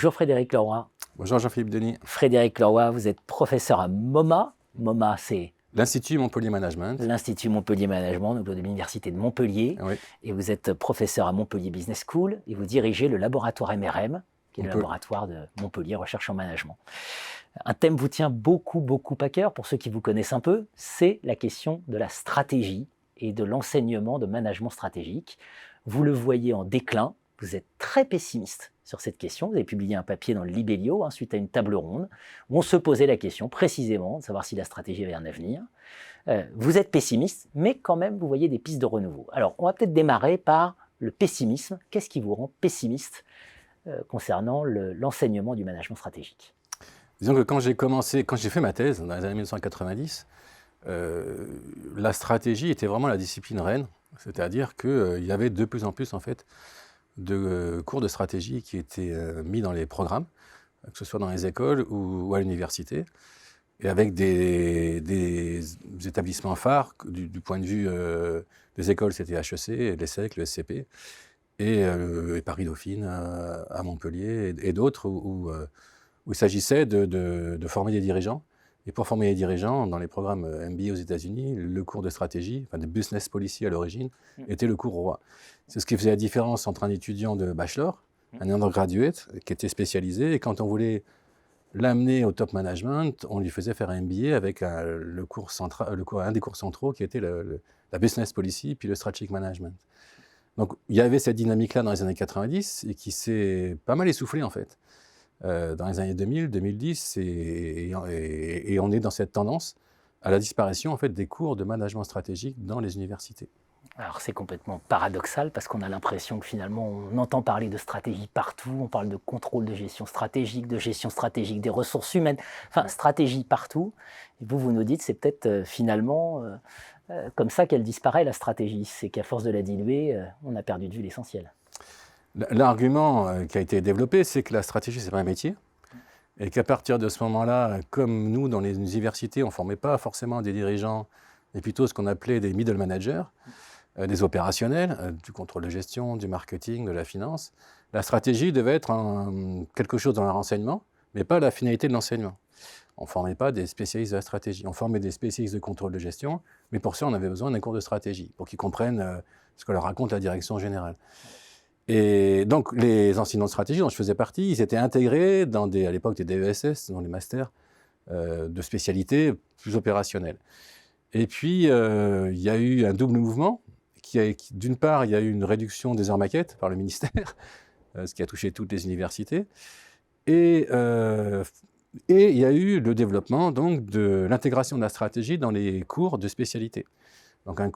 Bonjour Frédéric Leroy. Bonjour Jean-Philippe Denis. Frédéric Leroy, vous êtes professeur à MoMA. MoMA, c'est l'Institut Montpellier Management. l'Institut Montpellier Management, donc de l'Université de Montpellier. Oui. Et vous êtes professeur à Montpellier Business School et vous dirigez le laboratoire MRM, qui est le laboratoire de Montpellier Recherche en Management. Un thème vous tient beaucoup à cœur, pour ceux qui vous connaissent un peu, c'est la question de la stratégie et de l'enseignement de management stratégique. Vous le voyez en déclin, vous êtes très pessimiste sur cette question. Vous avez publié un papier dans le Libellio, suite à une table ronde, où on se posait la question précisément de savoir si la stratégie avait un avenir. Vous êtes pessimiste, mais quand même, vous voyez des pistes de renouveau. Alors, on va peut-être démarrer par le pessimisme. Qu'est-ce qui vous rend pessimiste concernant l'enseignement du management stratégique ? Disons que quand j'ai fait ma thèse dans les années 1990, la stratégie était vraiment la discipline reine, c'est-à-dire qu'il y avait de plus en plus en fait de cours de stratégie qui étaient mis dans les programmes, que ce soit dans les écoles ou à l'université, et avec des établissements phares du point de vue des écoles, c'était HEC, l'ESSEC, le SCP, et Paris-Dauphine à Montpellier et d'autres où il s'agissait de former des dirigeants. Et pour former les dirigeants, dans les programmes MBA aux États-Unis, le cours de stratégie, de business policy à l'origine, était le cours roi. C'est ce qui faisait la différence entre un étudiant de bachelor, un undergraduate, qui était spécialisé, et quand on voulait l'amener au top management, on lui faisait faire un MBA avec un des cours centraux qui était la business policy, puis le strategic management. Donc il y avait cette dynamique-là dans les années 90 et qui s'est pas mal essoufflée en fait. Dans les années 2000, 2010, et on est dans cette tendance à la disparition en fait, des cours de management stratégique dans les universités. Alors c'est complètement paradoxal parce qu'on a l'impression que finalement on entend parler de stratégie partout, on parle de contrôle de gestion stratégique des ressources humaines, enfin stratégie partout. Et vous nous dites c'est peut-être finalement comme ça qu'elle disparaît la stratégie, c'est qu'à force de la diluer, on a perdu de vue l'essentiel. L'argument qui a été développé, c'est que la stratégie, ce n'est pas un métier, et qu'à partir de ce moment-là, comme nous, dans les universités, on ne formait pas forcément des dirigeants, mais plutôt ce qu'on appelait des middle managers, des opérationnels, du contrôle de gestion, du marketing, de la finance. La stratégie devait être quelque chose dans le renseignement, mais pas la finalité de l'enseignement. On ne formait pas des spécialistes de la stratégie, on formait des spécialistes de contrôle de gestion, mais pour ça, on avait besoin d'un cours de stratégie, pour qu'ils comprennent ce que leur raconte la direction générale. Et donc, les enseignants de stratégie dont je faisais partie, ils étaient intégrés à l'époque des DESS, dans les masters de spécialités plus opérationnelles. Et puis, il y a eu un double mouvement. D'une part, il y a eu une réduction des heures maquettes par le ministère, ce qui a touché toutes les universités. Et il y a eu le développement donc, de l'intégration de la stratégie dans les cours de spécialité. Donc là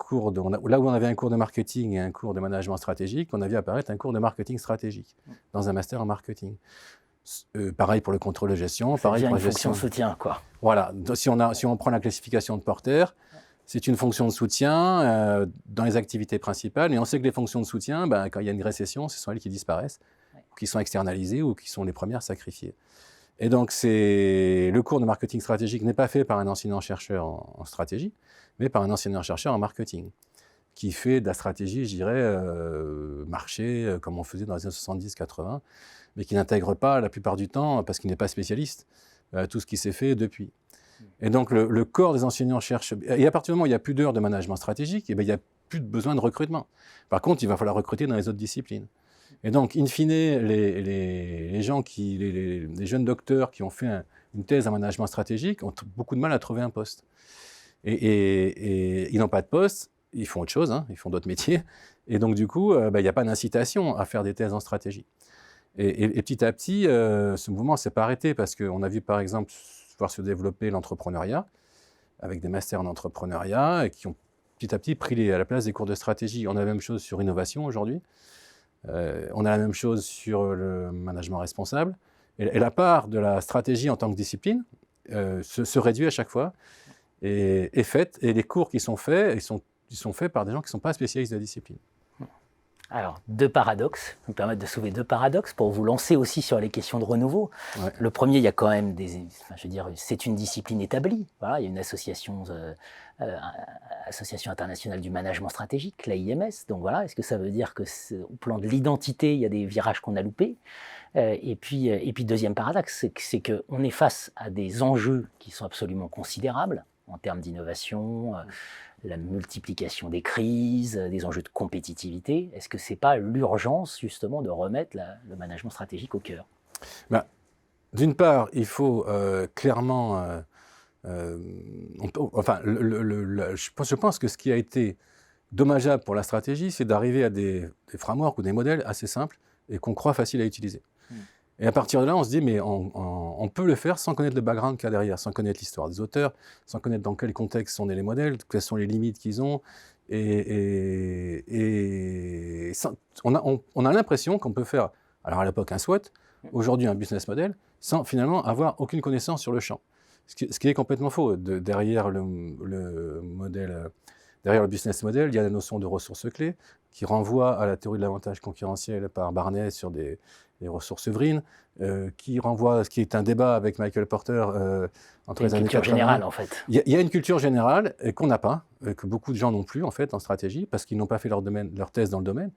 où on avait un cours de marketing et un cours de management stratégique, on a vu apparaître un cours de marketing stratégique dans un master en marketing. Pareil pour le contrôle de gestion, pareil pour la gestion. Une fonction de soutien, quoi. Voilà. Si on prend la classification de Porter, c'est une fonction de soutien dans les activités principales. Et on sait que les fonctions de soutien, quand il y a une récession, ce sont elles qui disparaissent, qui sont externalisées ou qui sont les premières sacrifiées. Et donc, le cours de marketing stratégique n'est pas fait par un enseignant-chercheur en stratégie, mais par un enseignant-chercheur en marketing, qui fait de la stratégie, je dirais, marché, comme on faisait dans les années 70-80, mais qui n'intègre pas, la plupart du temps, parce qu'il n'est pas spécialiste, tout ce qui s'est fait depuis. Et donc, le corps des enseignants-chercheurs... Et à partir du moment où il n'y a plus d'heures de management stratégique, il n'y a plus de besoin de recrutement. Par contre, il va falloir recruter dans les autres disciplines. Et donc, in fine, les jeunes docteurs qui ont fait une thèse en management stratégique ont beaucoup de mal à trouver un poste. Et ils n'ont pas de poste, ils font autre chose, ils font d'autres métiers. Et donc, du coup, il n'y a pas d'incitation à faire des thèses en stratégie. Et petit à petit, ce mouvement ne s'est pas arrêté parce qu'on a vu, par exemple, voir se développer l'entrepreneuriat, avec des masters en entrepreneuriat, et qui ont petit à petit pris à la place des cours de stratégie. On a la même chose sur l'innovation aujourd'hui. On a la même chose sur le management responsable. Et la part de la stratégie en tant que discipline se réduit à chaque fois et est faite. Et les cours qui sont faits, ils sont faits par des gens qui ne sont pas spécialistes de la discipline. Alors, deux paradoxes, me permettre de soulever deux paradoxes pour vous lancer aussi sur les questions de renouveau. Ouais. Le premier, il y a quand même je veux dire, c'est une discipline établie. Voilà, il y a une euh, association internationale du management stratégique, l'AIMS. Donc voilà, est-ce que ça veut dire que au plan de l'identité, il y a des virages qu'on a loupés? Et puis, deuxième paradoxe, c'est qu'on est face à des enjeux qui sont absolument considérables en termes d'innovation, la multiplication des crises, des enjeux de compétitivité. Est-ce que ce n'est pas l'urgence, justement, de remettre le management stratégique au cœur? D'une part, il faut clairement... je pense que ce qui a été dommageable pour la stratégie, c'est d'arriver à des frameworks ou des modèles assez simples et qu'on croit faciles à utiliser. Et à partir de là, on se dit, mais on peut le faire sans connaître le background qu'il y a derrière, sans connaître l'histoire des auteurs, sans connaître dans quel contexte sont nés les modèles, quelles sont les limites qu'ils ont. On a l'impression qu'on peut faire, alors à l'époque, un SWOT, aujourd'hui un business model, sans finalement avoir aucune connaissance sur le champ. Ce qui est complètement faux. Derrière le modèle, derrière le business model, il y a la notion de ressources clés qui renvoie à la théorie de l'avantage concurrentiel par Barnett sur des ressources œuvrines, qui renvoie à ce qui est un débat avec Michael Porter entre les années 80. Une culture générale, en fait. Il y a une culture générale qu'on n'a pas, que beaucoup de gens n'ont plus, en fait, en stratégie, parce qu'ils n'ont pas fait leur thèse dans le domaine.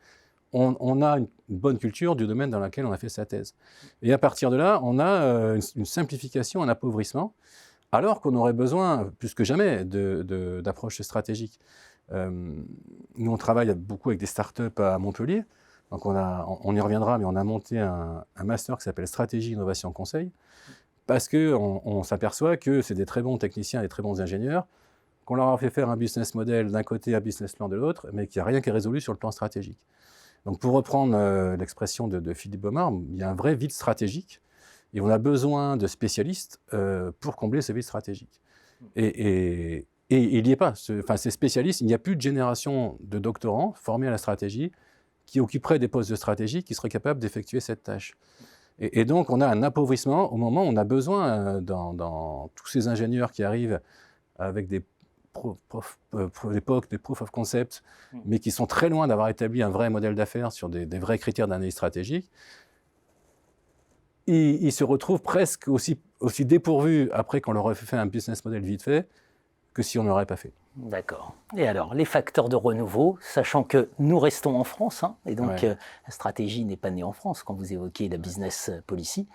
On a une bonne culture du domaine dans lequel on a fait sa thèse. Et à partir de là, on a une simplification, un appauvrissement, alors qu'on aurait besoin, plus que jamais, d'approches stratégiques. Nous, on travaille beaucoup avec des startups à Montpellier. Donc on y reviendra, mais on a monté un master qui s'appelle Stratégie, Innovation, Conseil, parce qu'on s'aperçoit que c'est des très bons techniciens, des très bons ingénieurs, qu'on leur a fait faire un business model d'un côté, un business plan de l'autre, mais qu'il n'y a rien qui est résolu sur le plan stratégique. Donc pour reprendre l'expression de Philippe Baumard, il y a un vrai vide stratégique, et on a besoin de spécialistes pour combler ce vide stratégique. Et il n'y est pas. Ces spécialistes, il n'y a plus de génération de doctorants formés à la stratégie qui occuperaient des postes de stratégie, qui seraient capables d'effectuer cette tâche. Et donc, on a un appauvrissement au moment où on a besoin, dans tous ces ingénieurs qui arrivent avec des proof of concept, mais qui sont très loin d'avoir établi un vrai modèle d'affaires sur des vrais critères d'analyse stratégique, ils se retrouvent presque aussi dépourvus après qu'on leur ait fait un business model vite fait que si on ne l'aurait pas fait. D'accord. Et alors, les facteurs de renouveau, sachant que nous restons en France, et donc la stratégie n'est pas née en France quand vous évoquez la business policy,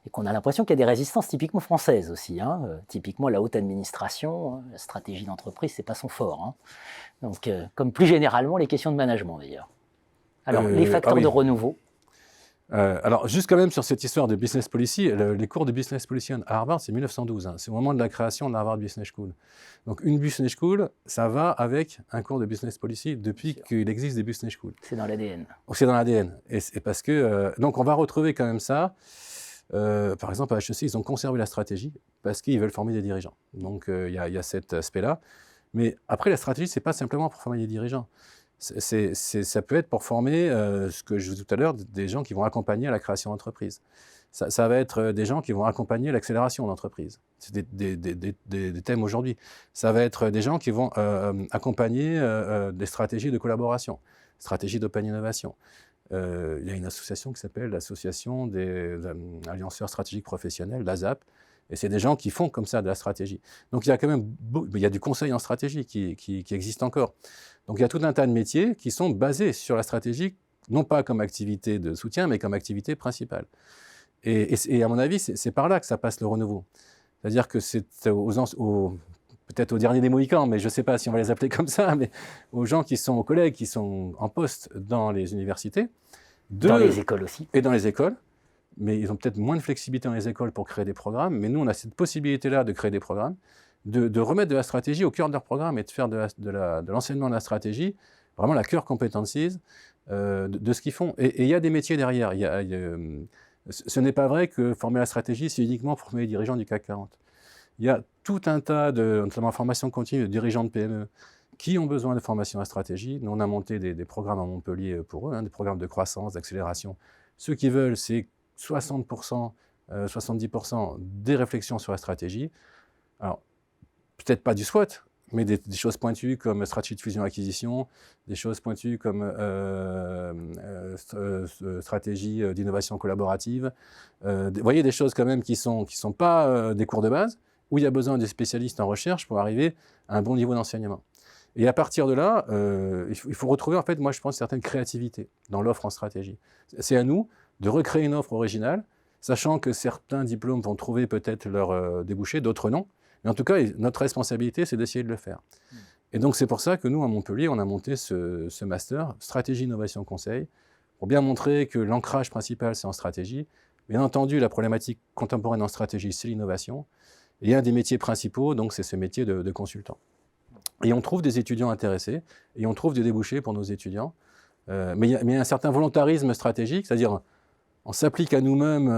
et qu'on a l'impression qu'il y a des résistances typiquement françaises aussi. Typiquement, la haute administration, la stratégie d'entreprise, c'est pas son fort. Donc, comme plus généralement, les questions de management d'ailleurs. Alors, les facteurs de renouveau. Alors, juste quand même sur cette histoire de business policy, les cours de business policy à Harvard, c'est 1912. C'est au moment de la création de la Harvard Business School. Donc, une business school, ça va avec un cours de business policy depuis qu'il existe des business schools. C'est dans l'ADN. C'est dans l'ADN. Et parce que, donc, on va retrouver quand même ça. Par exemple, à HEC, ils ont conservé la stratégie parce qu'ils veulent former des dirigeants. Donc, il y a cet aspect-là. Mais après, la stratégie, ce n'est pas simplement pour former des dirigeants. Ça peut être pour former, ce que je vous disais tout à l'heure, des gens qui vont accompagner à la création d'entreprise. Ça va être des gens qui vont accompagner l'accélération d'entreprise. C'est des thèmes aujourd'hui. Ça va être des gens qui vont accompagner des stratégies de collaboration, stratégies d'open innovation. Il y a une association qui s'appelle l'Association des allianceurs stratégiques professionnels, l'ASAP, et c'est des gens qui font comme ça de la stratégie. Donc il y a quand même il y a du conseil en stratégie qui existe encore. Donc il y a tout un tas de métiers qui sont basés sur la stratégie, non pas comme activité de soutien, mais comme activité principale. Et à mon avis, c'est par là que ça passe le renouveau. C'est-à-dire que c'est peut-être aux derniers des Mohicans, mais je ne sais pas si on va les appeler comme ça, mais aux gens qui sont, aux collègues qui sont en poste dans les universités. Dans les écoles aussi. Et dans les écoles. Mais ils ont peut-être moins de flexibilité dans les écoles pour créer des programmes. Mais nous, on a cette possibilité-là de créer des programmes, de remettre de la stratégie au cœur de leur programme et de faire de l'enseignement de la stratégie vraiment la core competencies de ce qu'ils font. Et il y a des métiers derrière. Ce n'est pas vrai que former la stratégie, c'est uniquement pour former les dirigeants du CAC 40. Il y a tout un tas notamment en formation continue, de dirigeants de PME qui ont besoin de formation à stratégie. Nous, on a monté des programmes à Montpellier pour eux, des programmes de croissance, d'accélération. Ceux qui veulent, c'est 60%, 70% des réflexions sur la stratégie. Alors, peut-être pas du SWOT, mais des choses pointues comme stratégie de fusion-acquisition, des choses pointues comme stratégie d'innovation collaborative. Vous voyez, des choses quand même qui sont pas des cours de base, où il y a besoin des spécialistes en recherche pour arriver à un bon niveau d'enseignement. Et à partir de là, il faut retrouver, en fait, moi je pense, certaines créativités dans l'offre en stratégie. C'est à nous de recréer une offre originale, sachant que certains diplômes vont trouver peut-être leur débouché, d'autres non. Mais en tout cas, notre responsabilité, c'est d'essayer de le faire. Et donc, c'est pour ça que nous, à Montpellier, on a monté ce master, Stratégie, Innovation, Conseil, pour bien montrer que l'ancrage principal, c'est en stratégie. Bien entendu, la problématique contemporaine en stratégie, c'est l'innovation. Et un des métiers principaux, donc, c'est ce métier de consultant. Et on trouve des étudiants intéressés, et on trouve des débouchés pour nos étudiants. Mais il y a un certain volontarisme stratégique, c'est-à-dire on s'applique à nous-mêmes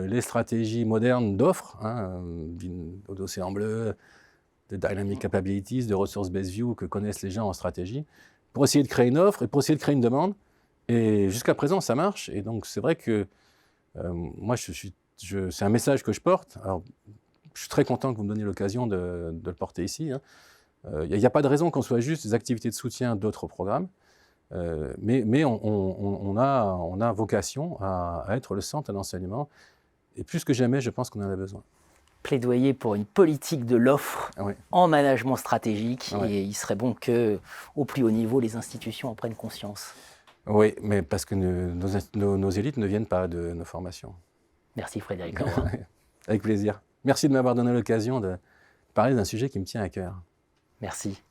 les stratégies modernes d'offres, d'Océan Bleu, de Dynamic Capabilities, de Resource-Based View que connaissent les gens en stratégie, pour essayer de créer une offre et pour essayer de créer une demande. Et jusqu'à présent, ça marche. Et donc, c'est vrai que moi, c'est un message que je porte. Alors, je suis très content que vous me donniez l'occasion de le porter ici. Il n'y a pas de raison qu'on soit juste des activités de soutien d'autres programmes. Mais on a vocation à être le centre d'enseignement. Et plus que jamais, je pense qu'on en a besoin. Plaidoyer pour une politique de l'offre en management stratégique. Et il serait bon qu'au plus haut niveau, les institutions en prennent conscience. Oui, mais parce que nos élites ne viennent pas de nos formations. Merci Frédéric. Avec plaisir. Merci de m'avoir donné l'occasion de parler d'un sujet qui me tient à cœur. Merci.